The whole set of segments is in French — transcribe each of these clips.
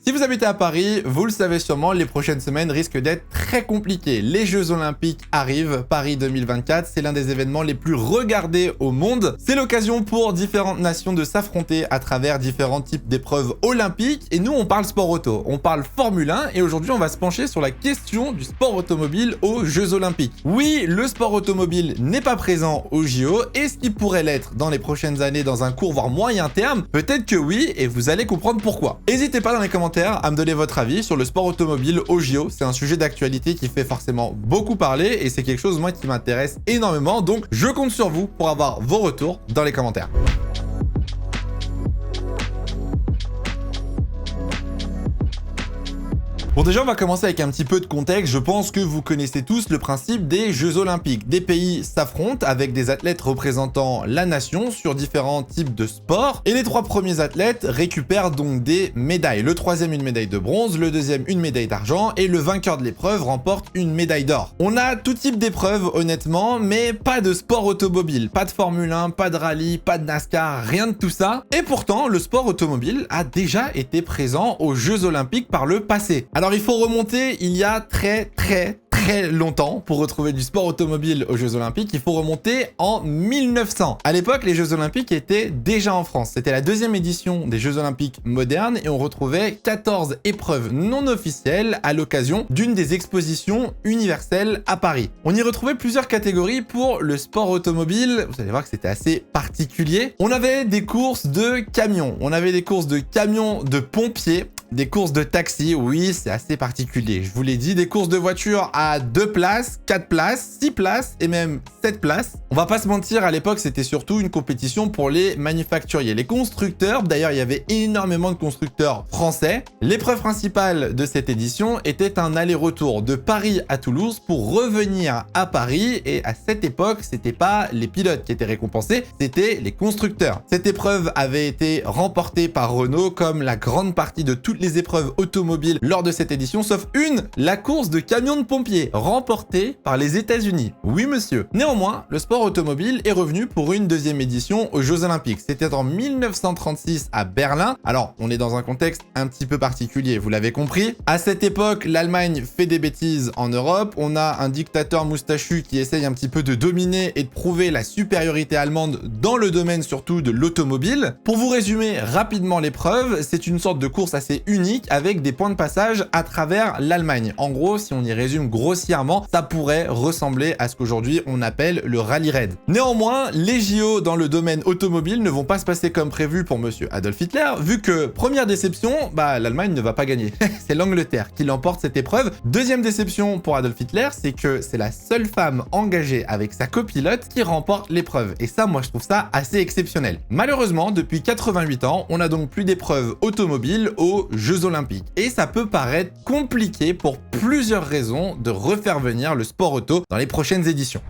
Si vous habitez à Paris, vous le savez sûrement, les prochaines semaines risquent d'être très compliquées. Les Jeux Olympiques arrivent, Paris 2024, c'est l'un des événements les plus regardés au monde. C'est l'occasion pour différentes nations de s'affronter à travers différents types d'épreuves olympiques. Et nous, on parle sport auto, on parle Formule 1 et aujourd'hui, on va se pencher sur la question du sport automobile aux Jeux Olympiques. Oui, le sport automobile n'est pas présent aux JO. Est-ce qu'il pourrait l'être dans les prochaines années dans un court voire moyen terme? Peut-être que oui, et vous allez comprendre pourquoi. N'hésitez pas dans les commentaires à me donner votre avis sur le sport automobile aux JO. C'est un sujet d'actualité qui fait forcément beaucoup parler et c'est quelque chose moi qui m'intéresse énormément. Donc je compte sur vous pour avoir vos retours dans les commentaires. Bon, déjà, on va commencer avec un petit peu de contexte. Je pense que vous connaissez tous le principe des Jeux Olympiques. Des pays s'affrontent avec des athlètes représentant la nation sur différents types de sports. Et les 3 premiers athlètes récupèrent donc des médailles. Le 3e, une médaille de bronze, le 2e, une médaille d'argent et le vainqueur de l'épreuve remporte une médaille d'or. On a tout type d'épreuves, honnêtement, mais pas de sport automobile. Pas de Formule 1, pas de rallye, pas de NASCAR, rien de tout ça. Et pourtant, le sport automobile a déjà été présent aux Jeux Olympiques par le passé. Alors, il faut remonter il y a très longtemps pour retrouver du sport automobile aux Jeux Olympiques. Il faut remonter en 1900. À l'époque, les Jeux Olympiques étaient déjà en France. C'était la 2e édition des Jeux Olympiques modernes et on retrouvait 14 épreuves non officielles à l'occasion d'une des expositions universelles à Paris. On y retrouvait plusieurs catégories pour le sport automobile. Vous allez voir que c'était assez particulier. On avait des courses de camions, on avait des courses de camions de pompiers, des courses de taxi, oui, c'est assez particulier. Je vous l'ai dit, des courses de voitures à 2 places, 4 places, 6 places et même 7 places. On va pas se mentir, à l'époque, c'était surtout une compétition pour les manufacturiers. Les constructeurs, d'ailleurs, il y avait énormément de constructeurs français. L'épreuve principale de cette édition était un aller-retour de Paris à Toulouse pour revenir à Paris. Et à cette époque, c'était pas les pilotes qui étaient récompensés, c'était les constructeurs. Cette épreuve avait été remportée par Renault comme la grande partie de toutes les épreuves automobiles lors de cette édition, sauf une, la course de camions de pompiers, remportée par les États-Unis. Oui, monsieur. Néanmoins, le sport automobile est revenu pour une 2e édition aux Jeux Olympiques. C'était en 1936 à Berlin. Alors, on est dans un contexte un petit peu particulier, vous l'avez compris. À cette époque, l'Allemagne fait des bêtises en Europe. On a un dictateur moustachu qui essaye un petit peu de dominer et de prouver la supériorité allemande dans le domaine surtout de l'automobile. Pour vous résumer rapidement l'épreuve, c'est une sorte de course assez unique avec des points de passage à travers l'Allemagne. En gros, si on y résume grossièrement, ça pourrait ressembler à ce qu'aujourd'hui on appelle le rallye raid. Néanmoins, les JO dans le domaine automobile ne vont pas se passer comme prévu pour monsieur Adolf Hitler, vu que première déception, l'Allemagne ne va pas gagner. C'est l'Angleterre qui l'emporte cette épreuve. Deuxième déception pour Adolf Hitler, c'est que c'est la seule femme engagée avec sa copilote qui remporte l'épreuve. Et ça, moi, je trouve ça assez exceptionnel. Malheureusement, depuis 88 ans, on n'a donc plus d'épreuves automobiles aux Jeux Olympiques. Et ça peut paraître compliqué pour plusieurs raisons de refaire venir le sport auto dans les prochaines éditions.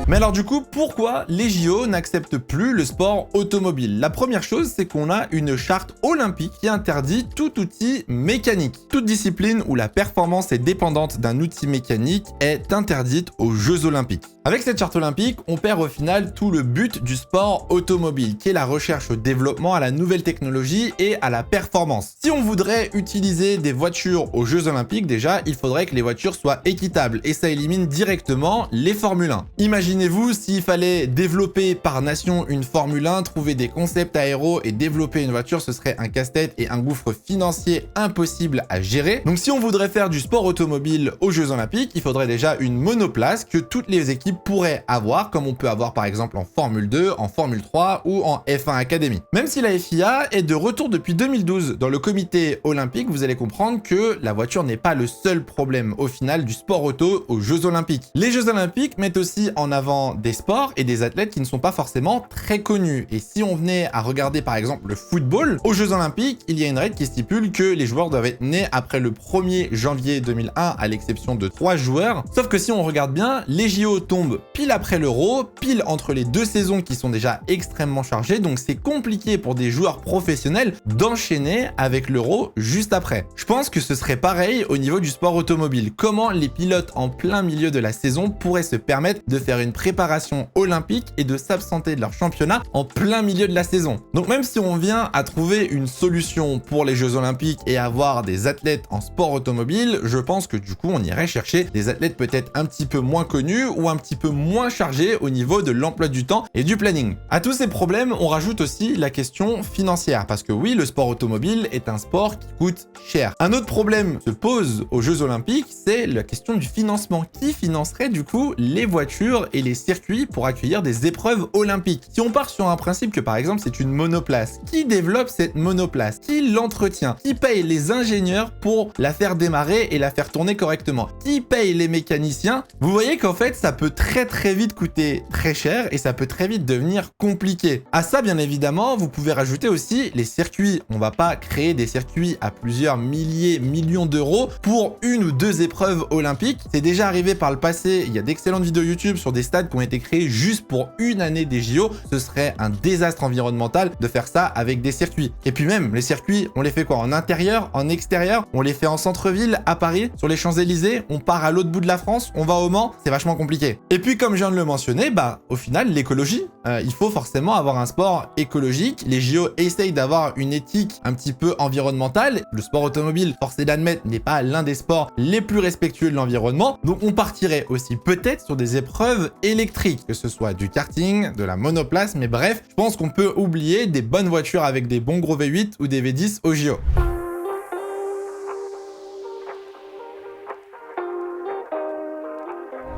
Mais alors du coup, pourquoi les JO n'acceptent plus le sport automobile? La première chose, c'est qu'on a une charte olympique qui interdit tout outil mécanique. Toute discipline où la performance est dépendante d'un outil mécanique est interdite aux Jeux Olympiques. Avec cette charte olympique, on perd au final tout le but du sport automobile, qui est la recherche au développement, à la nouvelle technologie et à la performance. Si on voudrait utiliser des voitures aux Jeux Olympiques, déjà, il faudrait que les voitures soient équitables et ça élimine directement les Formule 1. Imaginez-vous s'il fallait développer par nation une Formule 1, trouver des concepts aéros et développer une voiture, ce serait un casse-tête et un gouffre financier impossible à gérer. Donc si on voudrait faire du sport automobile aux Jeux Olympiques, il faudrait déjà une monoplace que toutes les équipes pourraient avoir, comme on peut avoir par exemple en Formule 2, en Formule 3 ou en F1 Academy. Même si la FIA est de retour depuis 2012 dans le comité olympique, vous allez comprendre que la voiture n'est pas le seul problème au final du sport auto aux Jeux Olympiques. Les Jeux Olympiques mettent aussi en avant des sports et des athlètes qui ne sont pas forcément très connus. Et si on venait à regarder par exemple le football, aux Jeux Olympiques, il y a une règle qui stipule que les joueurs doivent être nés après le 1er janvier 2001 à l'exception de 3 joueurs. Sauf que si on regarde bien, les JO tombent tombe pile après l'Euro, pile entre les deux saisons qui sont déjà extrêmement chargées, donc c'est compliqué pour des joueurs professionnels d'enchaîner avec l'Euro juste après. Je pense que ce serait pareil au niveau du sport automobile. Comment les pilotes en plein milieu de la saison pourraient se permettre de faire une préparation olympique et de s'absenter de leur championnat en plein milieu de la saison? Donc même si on vient à trouver une solution pour les Jeux Olympiques et avoir des athlètes en sport automobile, je pense que du coup on irait chercher des athlètes peut-être un petit peu moins connus ou un petit peu moins chargés au niveau de l'emploi du temps et du planning. À tous ces problèmes, on rajoute aussi la question financière, parce que oui, le sport automobile est un sport qui coûte cher. Un autre problème se pose aux Jeux Olympiques, c'est la question du financement. Qui financerait du coup les voitures et les circuits pour accueillir des épreuves olympiques? Si on part sur un principe que par exemple c'est une monoplace, qui développe cette monoplace? Qui l'entretient? Qui paye les ingénieurs pour la faire démarrer et la faire tourner correctement? Qui paye les mécaniciens? Vous voyez qu'en fait ça peut très vite coûter très cher et ça peut très vite devenir compliqué. À ça, bien évidemment, vous pouvez rajouter aussi les circuits. On va pas créer des circuits à plusieurs millions d'euros pour une ou deux épreuves olympiques. C'est déjà arrivé par le passé. Il y a d'excellentes vidéos YouTube sur des stades qui ont été créés juste pour une année des JO. Ce serait un désastre environnemental de faire ça avec des circuits. Et puis même, les circuits, on les fait quoi? En intérieur, en extérieur? On les fait en centre-ville, à Paris, sur les Champs-Élysées? On part à l'autre bout de la France? On va au Mans? C'est vachement compliqué. Et puis, comme je viens de le mentionner, au final, l'écologie. Il faut forcément avoir un sport écologique. Les JO essayent d'avoir une éthique un petit peu environnementale. Le sport automobile, force est d'admettre, n'est pas l'un des sports les plus respectueux de l'environnement. Donc on partirait aussi peut-être sur des épreuves électriques, que ce soit du karting, de la monoplace, mais bref, je pense qu'on peut oublier des bonnes voitures avec des bons gros V8 ou des V10 aux JO.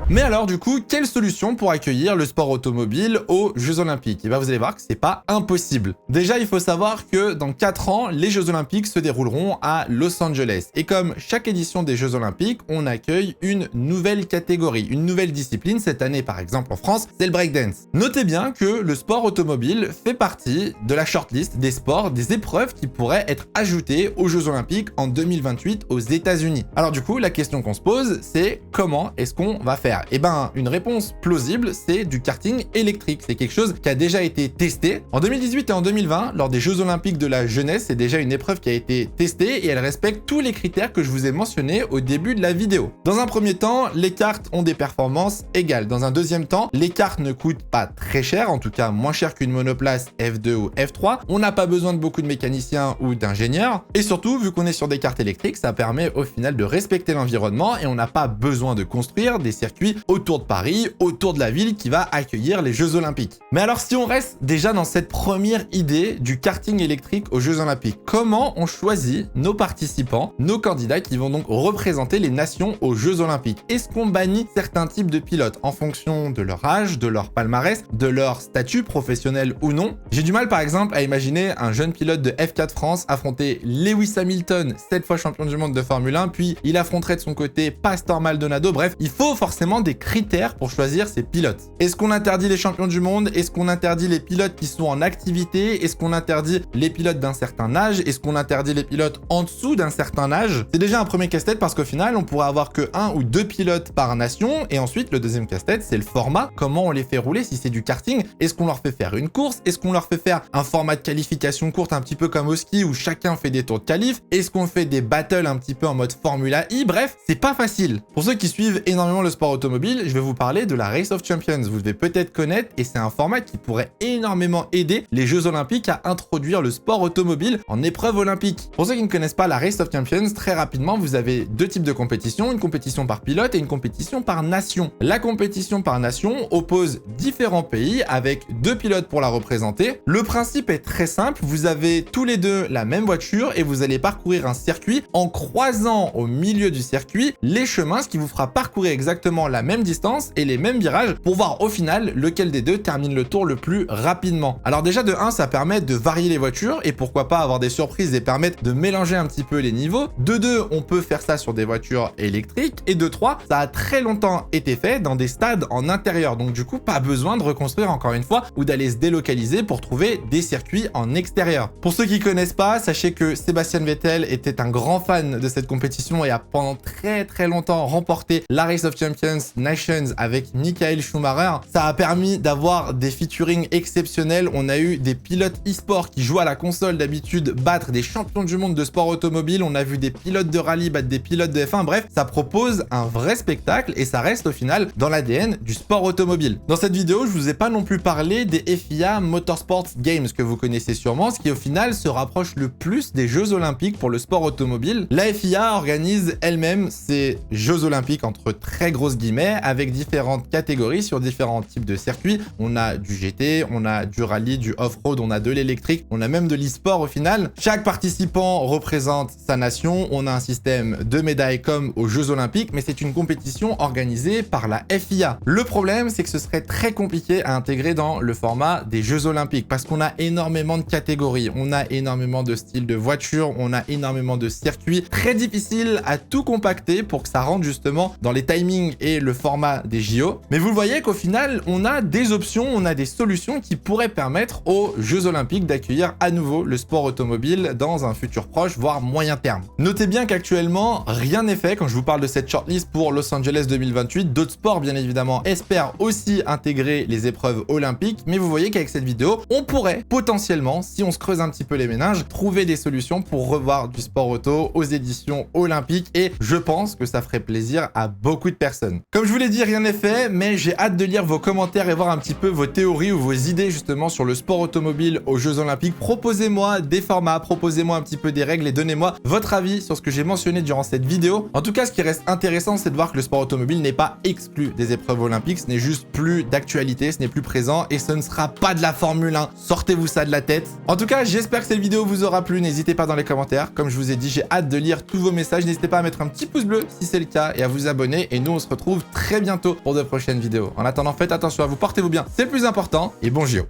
Mais alors du coup, quelle solution pour accueillir le sport automobile aux Jeux Olympiques? Et vous allez voir que c'est pas impossible. Déjà, il faut savoir que dans 4 ans, les Jeux Olympiques se dérouleront à Los Angeles. Et comme chaque édition des Jeux Olympiques, on accueille une nouvelle catégorie, une nouvelle discipline. Cette année, par exemple, en France, c'est le breakdance. Notez bien que le sport automobile fait partie de la shortlist des sports, des épreuves qui pourraient être ajoutées aux Jeux Olympiques en 2028 aux États-Unis. Alors du coup, la question qu'on se pose, c'est comment est-ce qu'on va faire? Eh ben, une réponse plausible, c'est du karting électrique. C'est quelque chose qui a déjà été testé. En 2018 et en 2020, lors des Jeux Olympiques de la jeunesse, c'est déjà une épreuve qui a été testée et elle respecte tous les critères que je vous ai mentionnés au début de la vidéo. Dans un premier temps, les karts ont des performances égales. Dans un deuxième temps, les karts ne coûtent pas très cher, en tout cas moins cher qu'une monoplace F2 ou F3. On n'a pas besoin de beaucoup de mécaniciens ou d'ingénieurs. Et surtout, vu qu'on est sur des karts électriques, ça permet au final de respecter l'environnement et on n'a pas besoin de construire des circuits autour de Paris, autour de la ville qui va accueillir les Jeux Olympiques. Mais alors si on reste déjà dans cette première idée du karting électrique aux Jeux Olympiques, comment on choisit nos participants, nos candidats qui vont donc représenter les nations aux Jeux Olympiques? Est-ce qu'on bannit certains types de pilotes en fonction de leur âge, de leur palmarès, de leur statut professionnel ou non? J'ai du mal par exemple à imaginer un jeune pilote de F4 France affronter Lewis Hamilton, 7 fois champion du monde de Formule 1, puis il affronterait de son côté Pastor Maldonado. Bref, il faut forcément des critères pour choisir ces pilotes. Est-ce qu'on interdit les champions du monde? Est-ce qu'on interdit les pilotes qui sont en activité? Est-ce qu'on interdit les pilotes d'un certain âge? Est-ce qu'on interdit les pilotes en dessous d'un certain âge? C'est déjà un premier casse-tête parce qu'au final, on pourrait avoir que 1 ou 2 pilotes par nation. Et ensuite, le deuxième casse-tête, c'est le format. Comment on les fait rouler si c'est du karting? Est-ce qu'on leur fait faire une course? Est-ce qu'on leur fait faire un format de qualification courte un petit peu comme au ski où chacun fait des tours de qualif? Est-ce qu'on fait des battles un petit peu en mode Formula I? Bref, c'est pas facile. Pour ceux qui suivent énormément le sport automobile, je vais vous parler de la Race of Champions. Vous devez peut-être connaître et c'est un format qui pourrait énormément aider les Jeux Olympiques à introduire le sport automobile en épreuve olympique. Pour ceux qui ne connaissent pas la Race of Champions, très rapidement, vous avez deux types de compétitions, une compétition par pilote et une compétition par nation. La compétition par nation oppose différents pays avec 2 pilotes pour la représenter. Le principe est très simple, vous avez tous les deux la même voiture et vous allez parcourir un circuit en croisant au milieu du circuit les chemins, ce qui vous fera parcourir exactement la même distance et les mêmes virages pour voir au final lequel des deux termine le tour le plus rapidement. Alors déjà de 1, ça permet de varier les voitures et pourquoi pas avoir des surprises et permettre de mélanger un petit peu les niveaux. De 2, on peut faire ça sur des voitures électriques et de 3, ça a très longtemps été fait dans des stades en intérieur, donc du coup pas besoin de reconstruire encore une fois ou d'aller se délocaliser pour trouver des circuits en extérieur. Pour ceux qui connaissent pas, sachez que Sebastian Vettel était un grand fan de cette compétition et a pendant très longtemps remporté la Race of Champions Dance Nations avec Michael Schumacher. Ça a permis d'avoir des featuring exceptionnels. On a eu des pilotes e-sport qui jouent à la console d'habitude battre des champions du monde de sport automobile. On a vu des pilotes de rallye battre des pilotes de F1. Bref, ça propose un vrai spectacle et ça reste au final dans l'ADN du sport automobile. Dans cette vidéo, je vous ai pas non plus parlé des FIA Motorsports Games que vous connaissez sûrement, ce qui au final se rapproche le plus des Jeux Olympiques pour le sport automobile. La FIA organise elle-même ces Jeux Olympiques entre très grosses guillemets avec différentes catégories sur différents types de circuits. On a du GT, on a du rallye, du off-road, on a de l'électrique, on a même de l'e-sport au final. Chaque participant représente sa nation. On a un système de médailles comme aux Jeux Olympiques, mais c'est une compétition organisée par la FIA. Le problème, c'est que ce serait très compliqué à intégrer dans le format des Jeux Olympiques parce qu'on a énormément de catégories, on a énormément de styles de voitures, on a énormément de circuits. Très difficile à tout compacter pour que ça rentre justement dans les timings et le format des JO. Mais vous le voyez qu'au final, on a des options, on a des solutions qui pourraient permettre aux Jeux Olympiques d'accueillir à nouveau le sport automobile dans un futur proche, voire moyen terme. Notez bien qu'actuellement, rien n'est fait quand je vous parle de cette shortlist pour Los Angeles 2028. D'autres sports, bien évidemment, espèrent aussi intégrer les épreuves olympiques, mais vous voyez qu'avec cette vidéo, on pourrait potentiellement, si on se creuse un petit peu les méninges, trouver des solutions pour revoir du sport auto aux éditions olympiques et je pense que ça ferait plaisir à beaucoup de personnes. Comme je vous l'ai dit, rien n'est fait, mais j'ai hâte de lire vos commentaires et voir un petit peu vos théories ou vos idées justement sur le sport automobile aux Jeux Olympiques. Proposez-moi des formats, proposez-moi un petit peu des règles et donnez-moi votre avis sur ce que j'ai mentionné durant cette vidéo. En tout cas, ce qui reste intéressant, c'est de voir que le sport automobile n'est pas exclu des épreuves olympiques, ce n'est juste plus d'actualité, ce n'est plus présent et ce ne sera pas de la Formule 1. Sortez-vous ça de la tête. En tout cas, j'espère que cette vidéo vous aura plu. N'hésitez pas dans les commentaires. Comme je vous ai dit, j'ai hâte de lire tous vos messages. N'hésitez pas à mettre un petit pouce bleu si c'est le cas et à vous abonner. Et nous, on se retrouve très bientôt pour de prochaines vidéos. En attendant, faites attention à vous, portez-vous bien, c'est le plus important et bon JO.